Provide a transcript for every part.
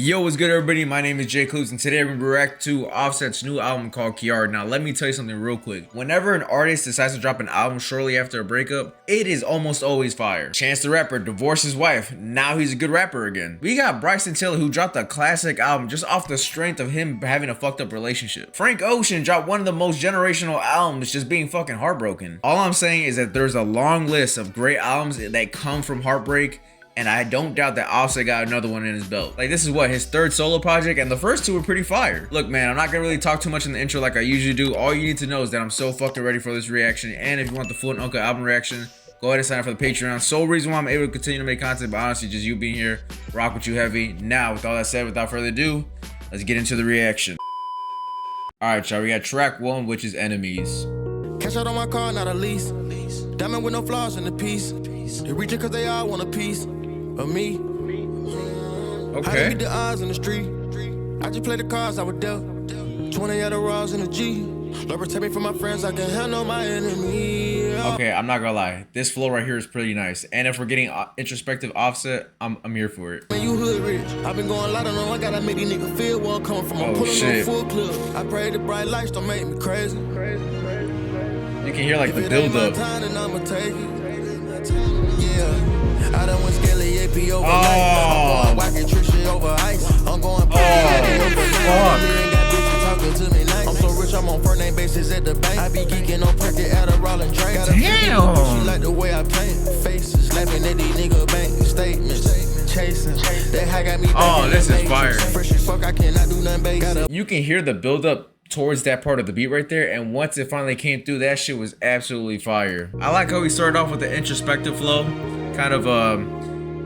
Yo, what's good everybody? My name is Jay Clues and today we're going to react to Offset's new album called KIARI. Now let me tell you something real quick. Whenever an artist decides to drop an album shortly after a breakup, it is almost always fire. Chance the Rapper divorced his wife, now he's a good rapper again. We got Bryson Tiller who dropped a classic album just off the strength of him having a fucked up relationship. Frank Ocean dropped one of the most generational albums just being fucking heartbroken. All I'm saying is that there's a long list of great albums that come from heartbreak, and I don't doubt that Offset got another one in his belt. Like, this is what, his third solo project, and the first two were pretty fire. Look, man, I'm not gonna really talk too much in the intro like I usually do. All you need to know is that I'm so fucking ready for this reaction, and if you want the full Uncle album reaction, go ahead and sign up for the Patreon. Sole reason why I'm able to continue to make content, but honestly, just you being here, rock with you heavy. Now, with all that said, without further ado, let's get into the reaction. Alright, y'all, we got track 1, which is Enemies. Cash out on my car, not a lease. Diamond with no flaws in the piece. They reach it cause they all want a piece of me. Okay. I meet the odds in the street. I just play the cards I would dealt. 20 other raws in the G. Lord protect me from my friends, I can handle my enemy. Okay, I'm not gonna lie. This flow right here is pretty nice. And if we're getting introspective Offset, I'm here for it. When you hood rich, I've been going light on them. I gotta make these niggas feel where I'm coming from. I'm pulling on full clip. I pray the bright lights don't make me crazy. You can hear like the build up. I done went scaly AP over I'm going over ice. I'm going I'm so rich, I'm on per name basis at the bank. I be geeking on Perky, Adderall and drink. Damn. She like the way I paint faces, laughing at these nigga bank statements. Chasing that high got me. Oh, this is fire. Fresh as fuck, I cannot do nothing basic. You can hear the build up towards that part of the beat right there, and once it finally came through, that shit was absolutely fire. I like how he started off with the introspective flow, kind of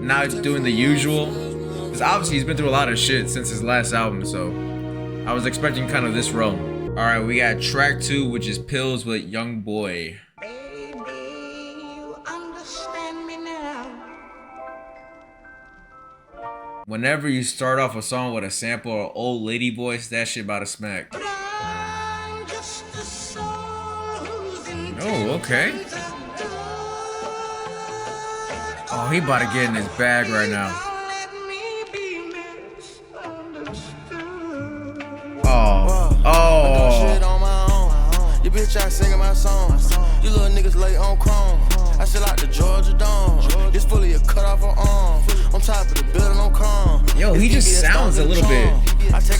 not doing the usual, because obviously he's been through a lot of shit since his last album, so I was expecting kind of this run. All right, we got track 2, which is Pills with Young Boy. Baby, you understand me now. Whenever you start off a song with a sample or old lady voice, that shit about to smack. But I'm just a soul who's in Oh, okay. Oh, he about to get in his bag right now. let me be misunderstood. Shit on my own. You bitch out singing my songs. You little niggas late on chrome. I still like the Georgia Dome. It's fully a cut off an arm. On top of the building on chrome. Yo, he just sounds a little bit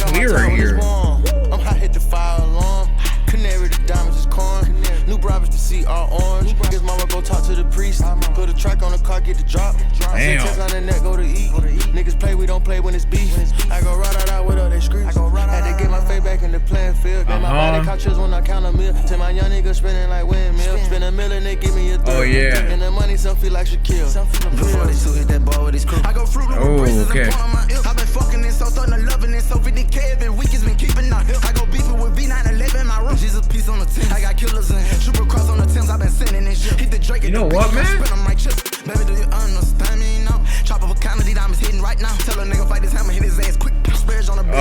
clearer here. I'm hot, hit the fire alarm. Canary, the diamonds is corn. New brothers to see all orange. His mama go talk to the priest. Put a track on the car, get the drop. Damn. Test on the net, go to eat. Niggas play, we don't play when it's beef. I go right out with all they screams. Had to get my face back in the playing field. Get my body couches when I count a meal. Tell my young niggas spending like windmill. Spend $1 million, they give me a third. Oh yeah. And the money some feel like Shaquille. Before they hit that ball with his crew. I go fruit with okay. I've been fucking it, so starting to loving it. So 50K every week has been keeping out here. I go beefing with V911 in my room. She's a piece on the 10. I got killers in here. Super cross on the Thames, I've been sending this shit. Hit the Drake. You know what, man? Spin on my chips. Baby, do you understand me now? Chop up a comedy, diamonds hitting right now. Tell a nigga fight this hammer, hit his ass quick. Spares on the bitch.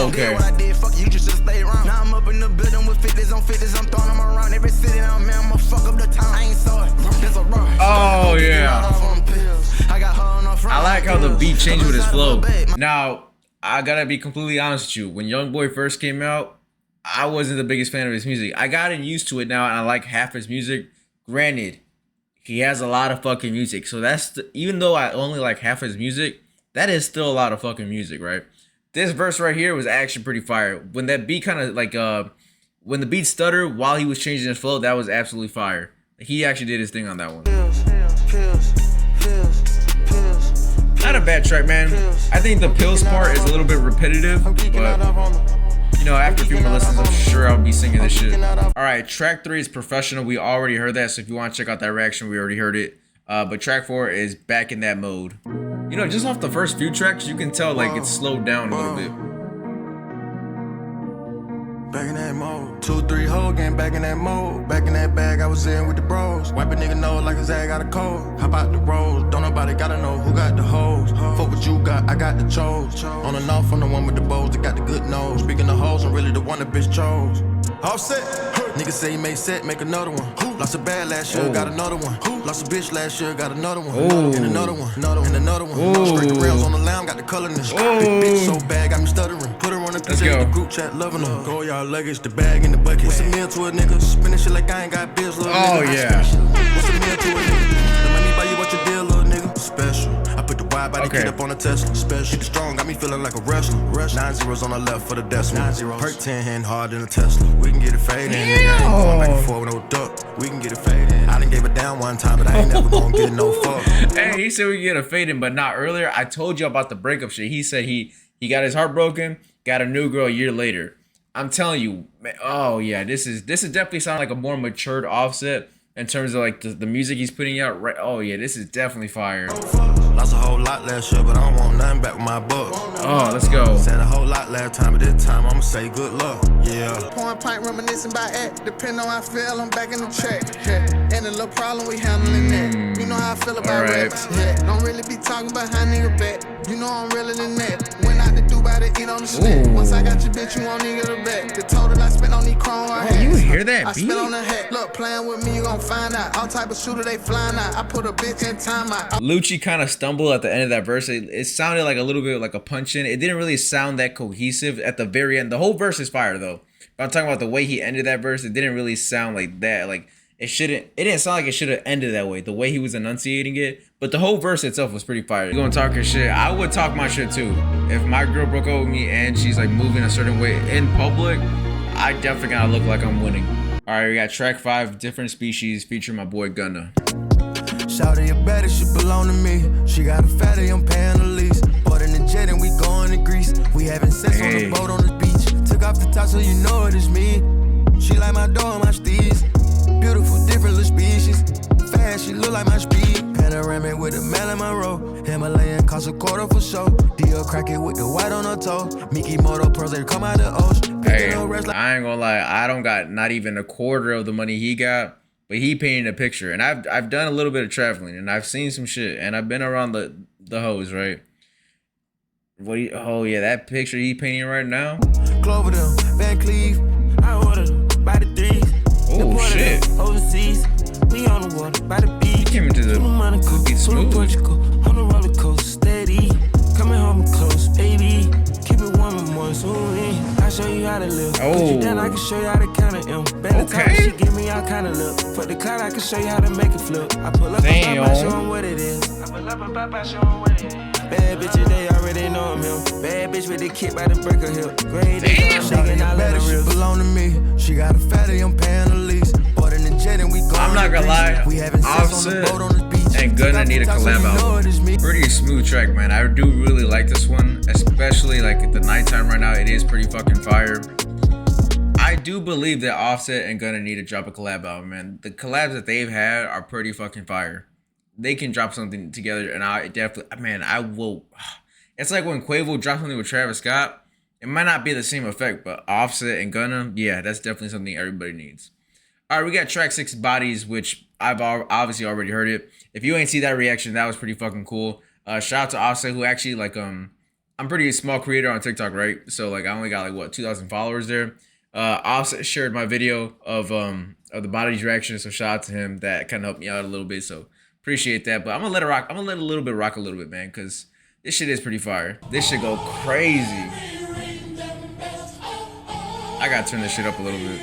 Okay. What I did, fuck you, just stay around. Now I'm up in the building with 50s on 50s. I'm throwing them around every city. I'm man, I'ma fuck up the town. I ain't saw it. There's a rush. Oh yeah. I like how the beat changed with his flow. Now, I gotta be completely honest with you. When Young Boy first came out, I wasn't the biggest fan of his music. I gotten used to it now, and I like half his music. Granted, he has a lot of fucking music, so that's even though I only like half his music, that is still a lot of fucking music, right? This verse right here was actually pretty fire. When that beat kind of like when the beat stuttered while he was changing his flow, that was absolutely fire. He actually did his thing on that one. Not a bad track, man. I think the pills part is a little bit repetitive, but you know, after a few more listens, I'm sure I'll be singing this shit. All right, track 3 is Professional. We already heard that, so if you want to check out that reaction, we already heard it. But track 4 is Back in That Mode. You know, just off the first few tracks, you can tell like it's slowed down a little bit. Back in that mode. 2, 3 whole game, back in that mode. Back in that bag, I was in with the bros. Wipe a nigga nose like his ass got a cold. Hop out the road, don't nobody gotta know who got the hoes. Fuck what you got, I got the chose. On and off, I'm the one with the bows that got the good nose. Speaking of hoes, I'm really the one that bitch chose. Offset. Niggas say he made set, make another one. Lost a bad last year, got another one. Lost a bitch last year, got another one. And another one, and another one. Straight rails on the lamb, got the colorness. Big bitch so bad, got me stuttering. Put her on the picture, the group chat, loving her. Go y'all luggage, the bag in the bucket. What's a meal to a nigga? Spinning shit like I ain't got bills, little nigga. Oh yeah. What's a meal to a nigga? Let me buy you what your deal, little nigga. Special. I put the wide body kid up on a Tesla. Special. Keep it strong, got me feeling like a wrestler. 9 zeros on the left for the decimal. 9 zeros. Perk 10 hand hard in a Tesla. We can get it faded. Nigga, I ain't going back and forth with no duck. We can get it faded. I done gave it down one time, but I ain't never gonna get no fuck. Hey, he said we could get a fading, but not earlier. I told you about the breakup shit. He said he got his heart broken, got a new girl a year later. I'm telling you, man, oh yeah, this is definitely sounding like a more matured Offset in terms of like the music he's putting out. Right? Oh yeah, this is definitely fire. Lost a whole lot last year, but I don't want nothing back with my buck. Oh, let's go. Said a whole lot last time, but this time I'ma say good luck. Yeah. Pouring pint, reminiscing by act. Depending on how I feel, I'm back in the track. And a little problem, we handling that. You know how I feel about raps. Don't really be talking behind nigga back. You know I'm realer than that. Went out to Dubai to eat on the snack. Once I got your bitch, you won't nigga the back. The total I spent on these chrome I you hear that I beat? spent on the hat. Look, playing with me, you gon' find out. All type of shooter, they flying out. I put a bitch in timeout. Lucci kind of stumbled at the end of that verse. It sounded like a little bit like a punch in. It didn't really sound that cohesive at the very end. The whole verse is fire though. But I'm talking about the way he ended that verse. It didn't really sound like that. Like it didn't sound like it should have ended that way. The way he was enunciating it. But the whole verse itself was pretty fire. You're gonna talk your shit. I would talk my shit too. If my girl broke up with me and she's like moving a certain way in public, I definitely gotta look like I'm winning. All right, we got track 5, Different Species, featuring my boy Gunna. Shawty, your better shit belong to me. She got a fatty, I'm paying the lease. Bought in the jet and we going to Greece. We having sex on the boat on the beach. Took off the top so you know it is me. She like my dog and my steez. Beautiful, different little species. Fast, she look like my speed. Panoramic with a Marilyn Monroe. Himalayan cost a quarter for show. Deal crack it with the white on her toe. Mickey Moto pearls, they come out the ocean. Hey, I ain't gonna lie, I don't got not even a quarter of the money he got, but he painted a picture. And I've done a little bit of traveling and I've seen some shit and I've been around the hoes, right? Oh yeah, that picture he painting right now. Cloverdale, Van Cleave, I ordered them by the threes. Oh shit. Overseas, we on the water by the beach. He came into the cookie smooth. On the roller coaster, steady. Coming home close, baby. Keep it warm and moist. I show you how to live. Oh. Then I can show you how to count it. Okay. She give me all kind of look. For the cloud, I can show you how to make it flip. I pull up Damn. and show them what it is. I pull up and show them what it is. Bad bitches, they already know I'm him. Bad bitch with the kid by the break of hip. Great, damn. Shaking all in the real. Belong to me. She got a fatty, I'm paying the lease. Bought in the jet and we going. I'm not gonna lie, Offset and Gunna need a collab album. Pretty smooth track, man. I do really like this one, especially like at the nighttime right now. It is pretty fucking fire. I do believe that Offset and Gunna need to drop a collab album, man. The collabs that they've had are pretty fucking fire. They can drop something together, and I definitely, man, I will. It's like when Quavo dropped something with Travis Scott. It might not be the same effect, but Offset and Gunna, yeah, that's definitely something everybody needs. All right, we got track 6, Bodies, which I've obviously already heard it. If you ain't see that reaction, that was pretty fucking cool. Shout out to Offset, who actually, like, I'm pretty small creator on TikTok, right? So, like, I only got, like, what, 2,000 followers there. Offset shared my video of the Bodies reaction, so shout out to him. That kind of helped me out a little bit, so appreciate that. But I'm gonna let it rock. I'm gonna let a little bit rock a little bit, man, because this shit is pretty fire. This shit go crazy. I gotta turn this shit up a little bit.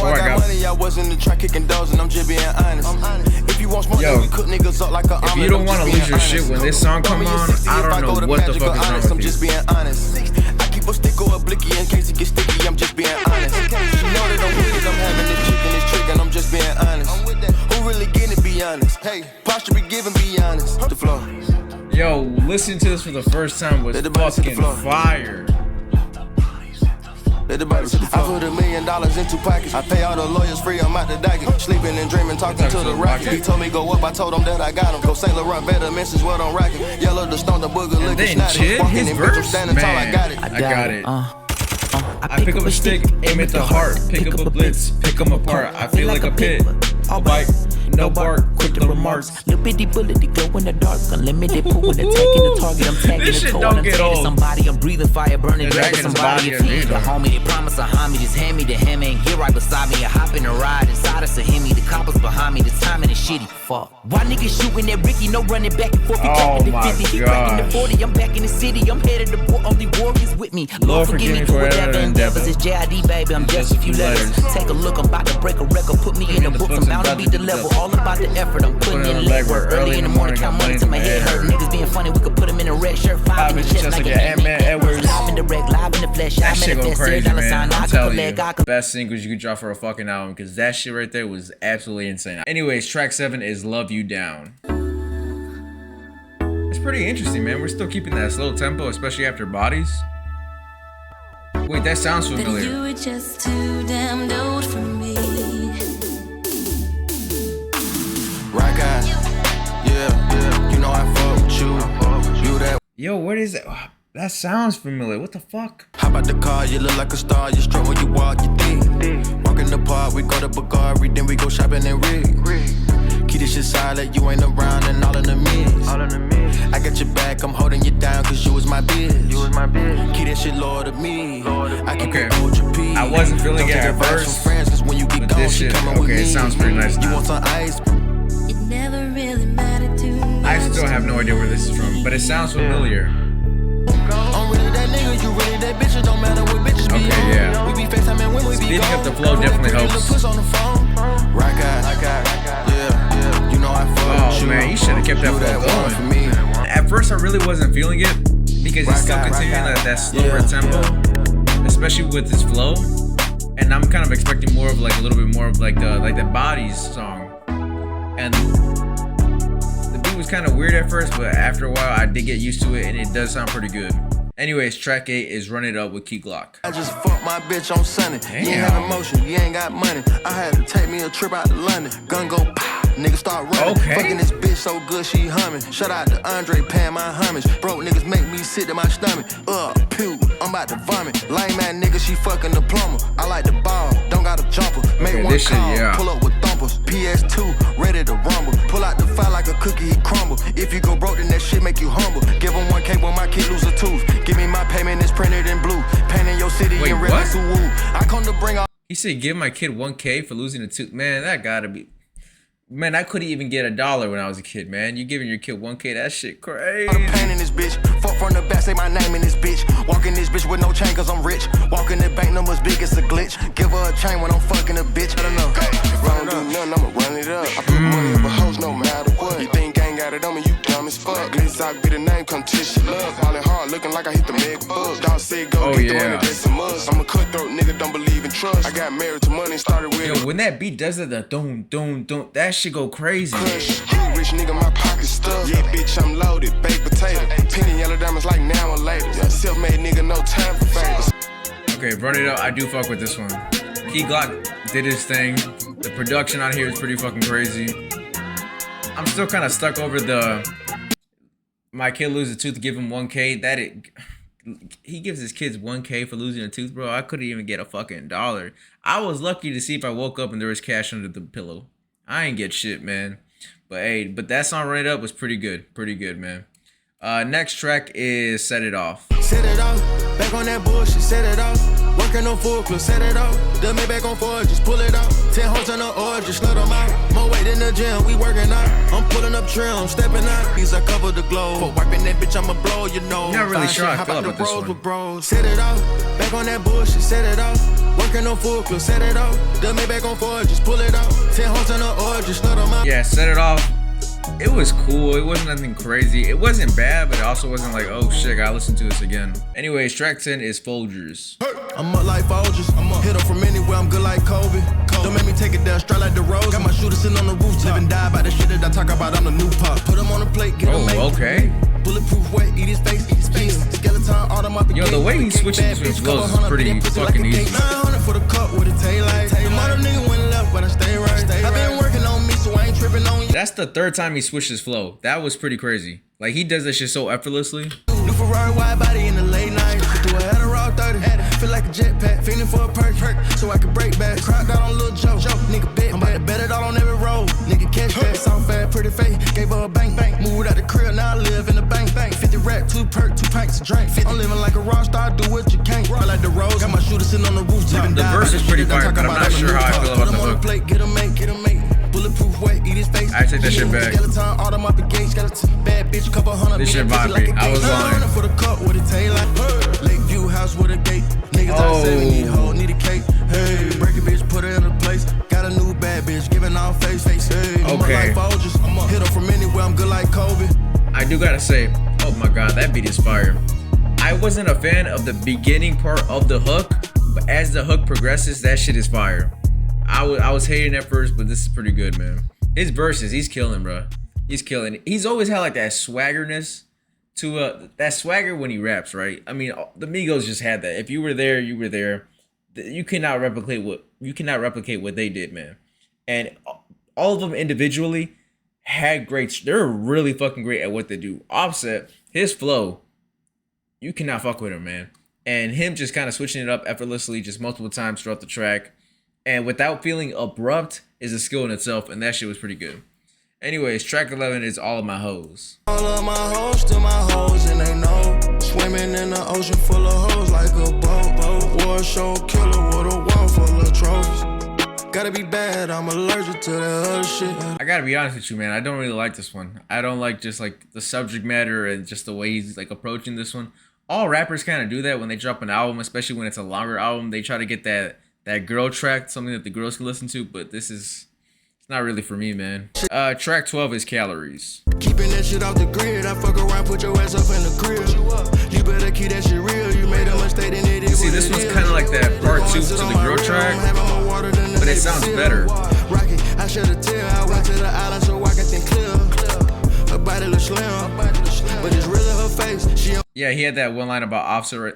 I got money, I was in the track kicking doors, and I'm just being honest. If you want smoke, we cook niggas up like a if you don't want to lose your shit when this song come on, I don't know what the fuck is wrong with you. I'm just being honest. I keep a stick or a blicky in case it gets sticky. I'm just being honest. She know that I'm with it. I'm having this chick and this trick, and I'm just being honest. Who really getting it? Be honest. Hey, posture be giving. Be honest. The flow. Yo, listen to this for the first time was fucking fire. I put $1 million in 2 pockets. I pay all the lawyers free, I'm out the docket. Sleeping and dreaming, talking to the rocket. He told me go up, I told him that I got him. Go St. Laurent, better message what I'm rocking. Yellow the stone, the booger looking snotty. His verse, man, I got it. I pick up a stick, aim at the heart. Pick up a blitz, pick them apart. I feel like a pit. A bike, no bark, quick to remarks. Little bitty bullet, they glow in the dark. Unlimited pool when attacking the target. I'm tagging This the shit toe don't and I'm get tagging old. somebody. I'm breathing fire, burning, dragging dragging somebody. somebody, Feed the yeah. homie, they promise a homie. Just hand me the hammer and get right beside me. I hop in a ride inside us a Hemi. The coppers behind me, the timing is shitty. Fuck. Why niggas shooting at Ricky? No running back and forth. He clapping the 50. He cracking the 40. I'm back in the city. I'm headed to war. Only warriors with me. Lord forgive me for whatever endeavors. It's JID, baby. I'm just a few letters. Take a look. I'm about to break a record. Put me in the books. I'm bound to beat the level. All about the effort. I'm putting in the legwork. Early in the morning, count money to my head hurt. Niggas being funny. We could put them in a red shirt. Five in the chest like an Ant-Man Edwards. Live in the wreck. Live in the flesh. That I'm shit in the go fest. crazy, $0 man. sign. I'm I telling could you. leg. Best singles you could drop for a fucking album, because that shit right there was absolutely insane. Anyways, track 7 is Love You Down. It's pretty interesting, man. We're still keeping that slow tempo, especially after Bodies. Wait, that sounds But familiar. you were just too damn old for me. Right guy, yeah, you know I fuck with you. You that. Yo, what is that? That sounds familiar. What the fuck? Hop out the car, you look like a star. You strut when you walk, you think. Walk in the park, we go to Bulgari, then we go shopping and rig. Keep this shit silent, you ain't around and all in the midst. I got your back, I'm holding you down, cause you was my bitch. Keep that shit loyal to me. I keep Okay. it Ultra P. I wasn't feeling Don't it take at advice first, from friends, cause when you get but gone, this she shit, coming with okay, me. it sounds pretty nice You now. want some ice? It never really mattered too much. I still have no idea where this is from, but it sounds familiar. I'm really that nigga, you really that bitch. It don't matter what bitches be Okay, on. yeah. We be FaceTiming when we be Speeding gone. up the flow definitely Put helps. puss on the phone. Right guy, yeah, you know I fuck with Oh you. man, you should have kept that You flow one for going. me. At first, I really wasn't feeling it because he's still continuing that slower tempo, especially with his flow. And I'm kind of expecting more of like a little bit more of like the Bodies song. And the beat was kind of weird at first, but after a while, I did get used to it, and it does sound pretty good. Anyways, track 8 is Run It Up with Key Glock. I just fucked my bitch on Sunday. You ain't Damn. have emotion, you ain't got money. I had to take me a trip out to London. Gun go pow, niggas start running. Okay. Fucking this bitch so good she humming. Shout out to Andre paying my homage. Broke niggas make me sick to my stomach. Pew, I'm about to vomit. Lame man nigga, she fucking the plumber. I like the ball, don't got a jumper. Make Okay, one this shit, call, yeah. pull up with thumpers. PS2, ready to rumble. Pull out the fire like a cookie, he crumble. If you go broke, then that shit make you humble. Give him 1K when my kid lose a tooth. Give me my payment, it's printed in blue. Painting your city Wait, in red what? like Suwoo. I come to bring all He said, "Give my kid 1K for losing a tooth." Man, that gotta be. Man, I couldn't even get $1 when I was a kid, man. You giving your kid 1K, that shit crazy. the pain in this bitch. Fuck from the back, say my name in this bitch. Walk in this bitch with no chain, cause I'm rich. Walk in the bank, numbers big, it's a glitch. Give her a chain when I'm fucking a bitch. I don't know. If I don't do nothing, I'ma run it up. I put money up a hoes no matter what. You think gang got it on me, you dumb as fuck. Glitz out, be the name, come tish your love. Ballin' hard, looking like I hit the meg bug. Dog said go Oh, get yeah. the money, that's a must. I'm a cutthroat nigga, don't believe in trust. I got married to money, started with Yo, when that beat does it, the doom, that shit go crazy. push. Rich nigga, my pocket stuffed. Yeah, bitch, I'm loaded. Baked potato. Penny yellow diamonds like now or later. Yeah, self-made nigga, no time for favors. Okay, Run It Up, I do fuck with this one. Key Glock did his thing. The production out here is pretty fucking crazy. I'm still kind of stuck over the my kid loses a tooth, give him 1K. He gives his kids 1K for losing a tooth, bro. I couldn't even get a fucking $1. I was lucky to see if I woke up and there was cash under the pillow. I ain't get shit, man. But hey, that song Run It Up was pretty good, man. Next track is Set It Off. Set it off, back on that bullshit, set it off. Working on full clip, set it off. The me back on forward, just pull it out. 10 hoes on the oil, just let them out. More weight in the gym, we working out. I'm pulling up trim, I'm stepping out. These I cover the globe. For wiping that bitch, I'ma blow, you know. Not really Fine sure shit, how I hop feel out the about this bros one. with bros. Set it off, back on that bullshit, set it off. Working on full clip, set it off. The me back on forward, just pull it out. 10 hoes on the oil, just let them out. Yeah, Set It Off. It was cool. It wasn't nothing crazy. It wasn't bad, but it also wasn't like, oh shit, I gotta listen to this again. Anyways, track 10 is Folgers. I'm up like Folgers. I'm up. Hit up from anywhere, I'm good like Kobe. Don't make me take it down, straight like the rose. Got my shooter sitting on the roof, live and die by the shit that I talk about on the new pop. Put him on the plate, get him made. Oh, okay. Bulletproof wet, eat his face, Skeleton, all them up. Yo, the way he switches between flows is pretty fucking easy. 900 for the cup with a tail light. The mother nigga went left, but I stay right. I been working on me, so I ain't tripping on you. That's the third time he switched his flow. That was pretty crazy. Like, he does that shit so effortlessly. New Ferrari wide body in the late night. Do a head of raw 30. Feel like a jetpack, feeling for a perk. So I can break back. Crowd out on Lil Joe. Nigga bet. I'm about to bet it all on every road. Nigga catch to drink. I'm living like a rock star, do what you can't. I like the rose, got my shooter sitting on the rooftop. The verse is pretty fire, but I'm not sure how I feel about the hook. Plate, get a mate. Bulletproof weight, eat his face. I take that shit back. Skeleton, all them up against skeleton. Bad bitch, couple hundred. This shit vibing. I was lying. For the cup with a tail light. Lakeview house with a gate. Niggas out 70, hoe, need a cake. Hey, break a bitch, put her in a place. Got a new bad bitch, giving all face. Hey, okay. I'm hit her from anywhere, I'm good like Kobe. I do gotta say, oh my god, that beat is fire. I wasn't a fan of the beginning part of the hook, but as the hook progresses, that shit is fire. I was hating at first, but this is pretty good, man. His verses, he's killing, bro. He's killing. He's always had like that swaggerness to that swagger when he raps, right? I mean, the Migos just had that. If you were there, you were there. You cannot replicate what they did, man. And all of them individually had great. They're really fucking great at what they do. Offset, his flow, you cannot fuck with him, man. And him just kind of switching it up effortlessly, just multiple times throughout the track, and without feeling abrupt, is a skill in itself. And that shit was pretty good. Anyways, track 11 is All of My Hoes. All of my hoes to my hoes, and they know. Swimming in the ocean full of hoes like a boat. War show killer with a wall full of trophies. Gotta be bad, I'm allergic to that other shit. I gotta be honest with you, man. I don't really like this one. I don't like just like the subject matter and just the way he's like approaching this one. All rappers kind of do that when they drop an album, especially when it's a longer album. They try to get that girl track, something that the girls can listen to, but this is... it's not really for me, man. Track 12 is Calories. Keeping that shit off the grid. I fuck around, put your ass up in the crib. You better keep that shit real. You made a mistake and it is. See, this one's kind of like that part 2 to the girl track, but it sounds better. I shed a tear. I went to the island so I can think clear. Her body look slim, but it's really her face. Yeah, he had that one line about Offset.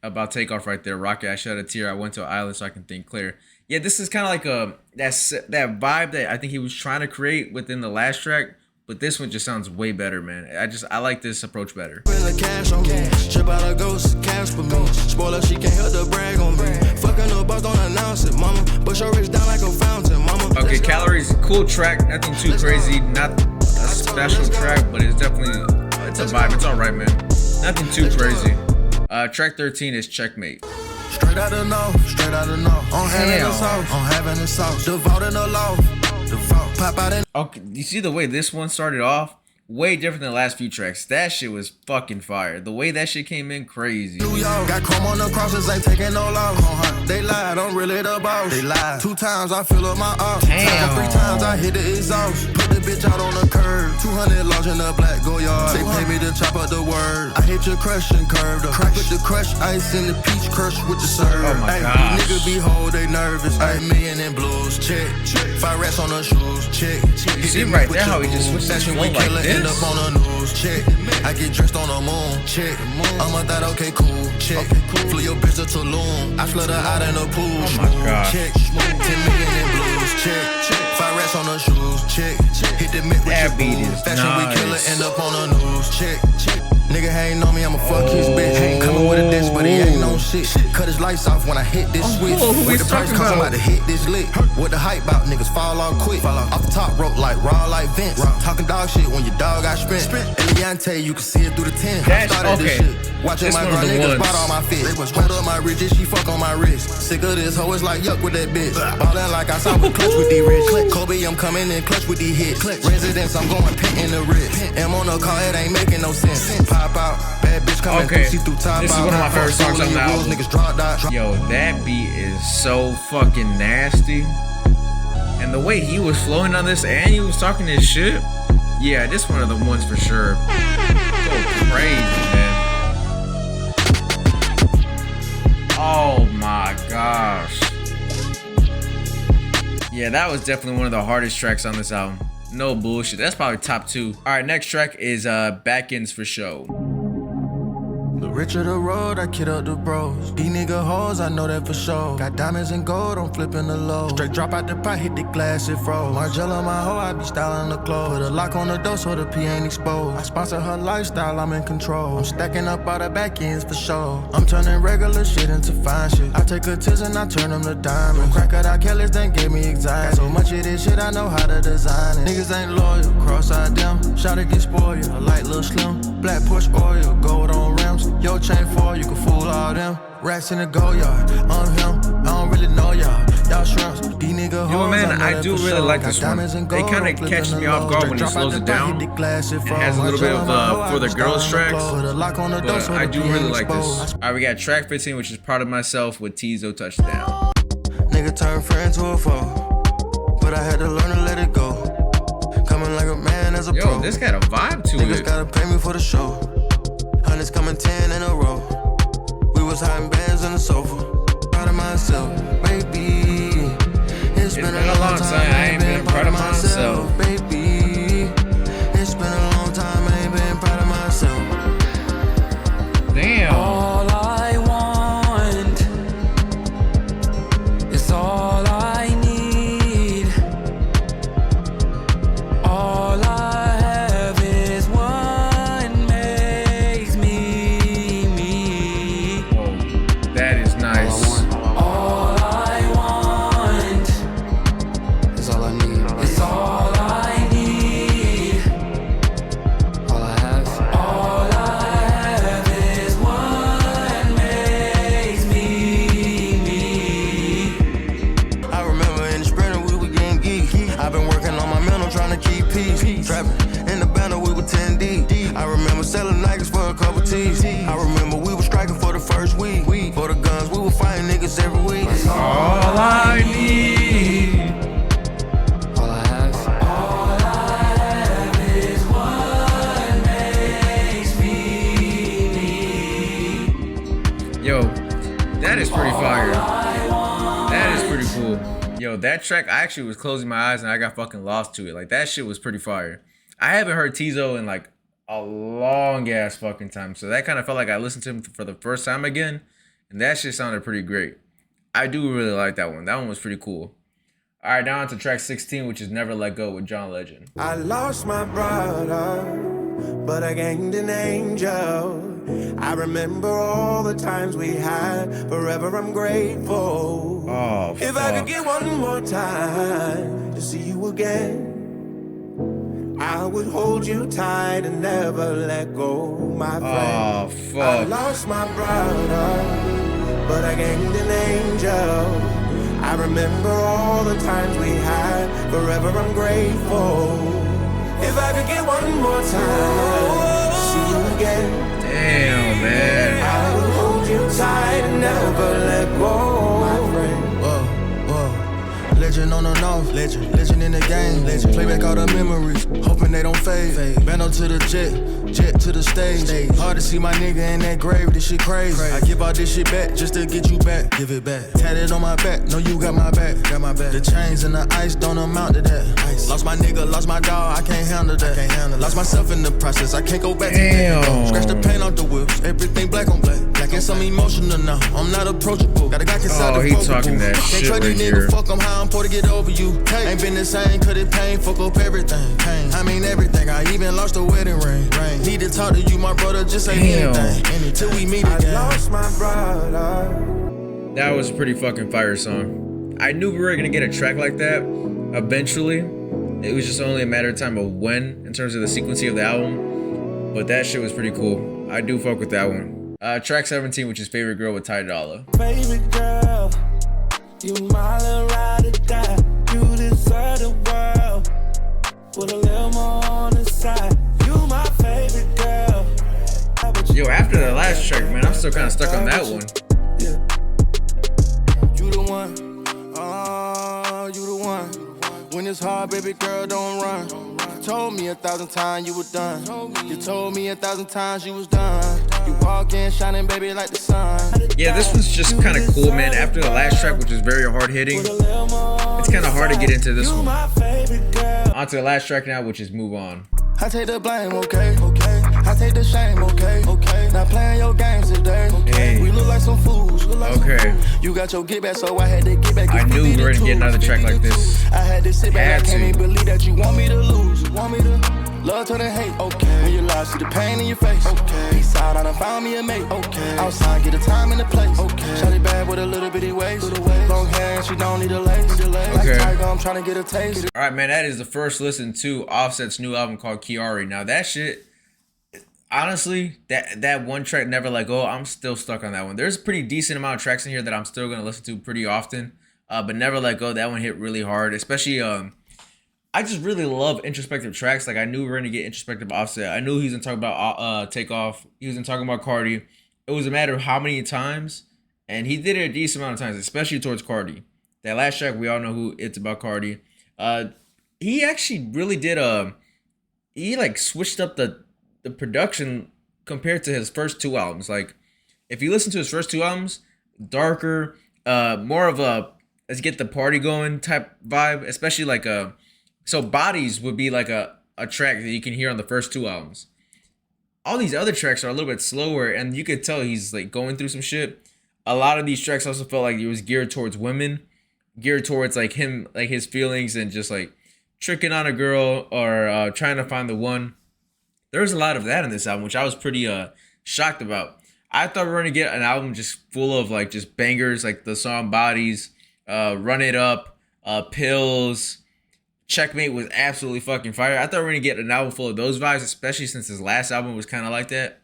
About Takeoff right there. Rocket, I shed a tear. I went to an island so I can think clear. Yeah, this is kind of like that vibe that I think he was trying to create within the last track, but this one just sounds way better, man. I like this approach better. Cash on me. Trip out a ghost, cash for me. Spoiler, she can't help to brag on me. Fucking the boss, don't announce it, mama. Push your wrist down like a fountain, mama. Okay, Calories, cool track, nothing too crazy, not a special track, but it's definitely it's a vibe. It's all right, man. Nothing too crazy. Track 13 is Checkmate. Straight out of no, I'm having a sauce, devoted the loaf, pop out in. Okay, you see the way this one started off? Way different than the last few tracks. That shit was fucking fire. The way that shit came in, crazy. Got chrome on the crosses, ain't taking no loss. They lied, I'm really the boss. They lied. 2 times I fill up my off. 3 times I hit the exhaust. Put the bitch out on the curb. 200 large in the black go yard. They pay me to chop up the word. I hit your crush and curve the crack with the crush ice in the peach crush with the serve. Oh my gosh. Nigga be hold, they nervous. I million in blues, check. 5 rats on the shoes, check. You see right there how he just switched that flow like this? End up on the news, check. I get dressed on the moon, check. I'm a that okay, cool, check. Flew your bitch to Tulum. I flood her out in the pool. Oh my god. Check. 10 million in blues, check. 5 rats on the shoes, check. Hit the mid with that your beat boo. is Fashion nice. week killer, end up on the news, check. Nigga hating on me, I'ma fuck his bitch. Coming with a diss, but he ain't no shit. Cut his lights off when I hit this switch. Wait, the price comes, I'm about to hit this lick. What the hype about, niggas fall off quick. Off the top rope like raw like Vince. Talking dog shit when your dog got spent. Eliante, you can see it through the tent. That's okay. This shit. Watching my girl niggas bought all my fits. Hold up my riches, she fuck on my wrist. Sick of this hoe, it's like yuck with that bitch. Ballin' like I saw with clutch with these rich. Kobe, I'm coming in clutch with these hits. Residence, I'm going pent in the wrist. M on the car, it ain't making no sense. Pop out, bad bitch coming through, see through top. This is one of my favorite songs on the album. Yo, that beat is so fucking nasty. And the way he was flowing on this and he was talking his shit. Yeah, this one of the ones for sure. Go crazy, man. Oh my gosh. Yeah, that was definitely one of the hardest tracks on this album. No bullshit. That's probably top 2. Alright, next track is Back Ends for Show. The richer the road, I kid up the bros. These nigga hoes, I know that for sure. Got diamonds and gold, I'm flipping the low. Straight drop out the pot, hit the glass, it froze. Margiela, my hoe, I be styling the clothes. Put a lock on the door so the P ain't exposed. I sponsor her lifestyle, I'm in control. I'm stacking up all the back ends for sure. I'm turning regular shit into fine shit. I take a tiz and I turn them to diamonds. Crack out our Kellys, then gave me anxiety. Got so much you this shit, I know how to design it. Niggas ain't loyal, cross-eyed them. Shawty get spoiled, a light little slim. Black Porsche oil, gold on rims. Yo chain for you can fool all them. Racks in the go yard, I'm him. I don't really know y'all. Y'all shrimps, these niggas. Yo, man, I do really like this one. They kind of catch me off guard when he slows it down. It has a little bit of for the girls tracks, but I do really like this. All right, we got track 15, which is Proud of Myself with Tizo Touchdown. Nigga turned friend to a foe, but I had to learn to let it go. Coming like a man as a pro. Yo, this got a vibe to Niggas it. gotta pay me for the show. Hundreds coming 10 in a row. We was hiding bands on the sofa. Proud of myself, baby. It's been a long time. I ain't been proud of myself, baby. It's been a long time. I ain't been proud of myself. Damn. All I want is all I need. All I have is what makes me me. Oh, that is nice. All I want is all I need. It's all I need. All I have. All I have is what makes me me. I remember in the sprinter we were getting geek. I've been working on my mental trying to keep peace. Trapping in the banner we were 10 deep. I remember selling Nikes for a couple T's. I remember we were striking for the first week. For the guns we were fighting niggas every week. All I need. All I have. All I have is what makes me me. Yo, that is pretty fire. That is pretty cool. Yo, that track, I actually was closing my eyes and I got fucking lost to it. Like, that shit was pretty fire. I haven't heard Tizo in like a long ass fucking time. So that kind of felt like I listened to him for the first time again. And that shit sounded pretty great. I do really like that one. That one was pretty cool. All right, now on to track 16, which is Never Let Go with John Legend. I lost my brother, but I gained an angel. I remember all the times we had. Forever I'm grateful. Oh, fuck. If I could get one more time to see you again, I would hold you tight and never let go, my friend. Oh, I fuck. lost my brother, but I gained an angel. I remember all the times we had. Forever I'm grateful. If I could get one more time to see you again, Damn, man. I will hold you tight and never let go, my friend. Legend on the north, legend in the game, legend. Play back all the memories, hoping they don't fade. Bando to the jet to the stage. Hard to see my nigga in that grave, this shit crazy. I give all this shit back just to get you back. Give it back. Tatted on my back, know you got my back. The chains and the ice don't amount to that. Lost my nigga, lost my dog, I can't handle that. Lost myself in the process, I can't go back to that. Scratch the paint off the whips, everything black on black. Like it's some emotional now, I'm not approachable. Got a guy inside the he talking that Can't shit try right these here. niggas, fuck 'em, how I'm to get over you. Hey, ain't been the same, cause it pain, fuck up everything. I mean everything, I even lost a wedding ring. Need to talk to you, my brother, just say anything. Till we meet again. I lost my brother. That was a pretty fucking fire song. I knew we were gonna get a track like that eventually. It was just only a matter of time of when, in terms of the sequencing of the album. But that shit was pretty cool. I do fuck with that one. Track 17, which is Favorite Girl with Ty Dolla. Favorite girl, you my little ride or die. You deserve the world. With a little more on the side. You my favorite girl. Yo, after the last track, man, I'm still kind of stuck on that one. Yeah. You the one. Oh, you the one. When it's hard, baby girl, don't run. You told me 1,000 times you were done. You told me 1,000 times you was done. You walk in shining, baby, like the sun. Yeah, this one's just kind of cool, man. After the last track, which is very hard hitting, it's kind of hard to get into this one. On to the last track now, which is Move On. I take the blame, okay. I take the shame, okay. Not playing your games today. Hey. We look like some fools. Okay. You got your get back, so I had to get back. I knew we were gonna get another track like this. I had to sit back, I can't Had to. even believe that you want me to lose. You want me to love to the hate, okay. When you lie, see the pain in your face, okay. Peace out, I done found me a mate, okay. Outside, get the time and the place, okay. Shawty bad with a little bitty waist. Long hair, and she don't need a lace. Like Okay. I'm trying to get a taste. All right, man. That is the first listen to Offset's new album called KIARI. Now that shit, honestly, that one track, Never Let Go, I'm still stuck on that one. There's a pretty decent amount of tracks in here that I'm still gonna listen to pretty often. But Never Let Go, that one hit really hard. Especially, I just really love introspective tracks. Like I knew we were gonna get introspective Offset. I knew he was gonna talk about Takeoff. He was gonna talk about Cardi. It was a matter of how many times, and he did it a decent amount of times, especially towards Cardi. That last track, we all know who it's about, Cardi. He actually really did he like switched up the production compared to his first two albums. Like if you listen to his first two albums, darker, more of a let's get the party going type vibe, especially like so Bodies would be like a track that you can hear on the first two albums. All these other tracks are a little bit slower, and you could tell he's like going through some shit. A lot of these tracks also felt like it was geared towards women, geared towards like him, like his feelings, and just like tricking on a girl or trying to find the one. There was a lot of that in this album, which I was pretty shocked about. I thought we were gonna get an album just full of like just bangers, like the song Bodies, Run It Up, Pills. Checkmate was absolutely fucking fire. I thought we were gonna get an album full of those vibes, especially since his last album was kind of like that.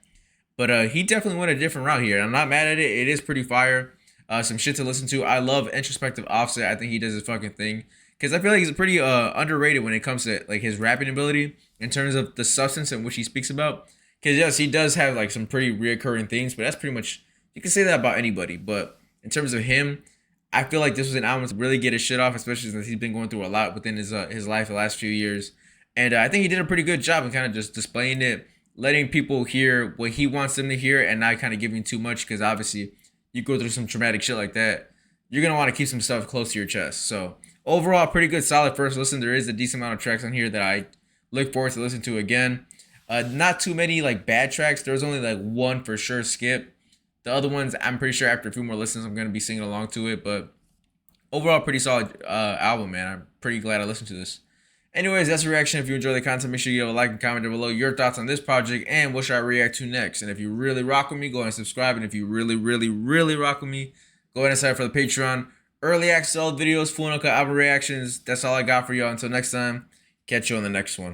But he definitely went a different route here. I'm not mad at it. It is pretty fire. Some shit to listen to. I love introspective Offset. I think he does his fucking thing. Because I feel like he's pretty underrated when it comes to like his rapping ability in terms of the substance in which he speaks about. Because yes, he does have like some pretty reoccurring things, but that's pretty much, you can say that about anybody. But in terms of him, I feel like this was an album to really get his shit off, especially since he's been going through a lot within his life the last few years. And I think he did a pretty good job in kind of just displaying it, letting people hear what he wants them to hear and not kind of giving too much, because obviously you go through some traumatic shit like that, you're going to want to keep some stuff close to your chest. So overall, pretty good, solid first listen. There is a decent amount of tracks on here that I look forward to listen to again. Not too many like bad tracks. There was only like one for sure skip. The other ones, I'm pretty sure after a few more listens, I'm going to be singing along to it. But overall, pretty solid album, man. I'm pretty glad I listened to this. Anyways, that's a reaction. If you enjoy the content, make sure you give a like and comment down below your thoughts on this project and what should I react to next. And if you really rock with me, go ahead and subscribe. And if you really, really, really rock with me, go ahead and sign up for the Patreon. Early access to all videos, full uncut album reactions. That's all I got for y'all. Until next time, catch you on the next one.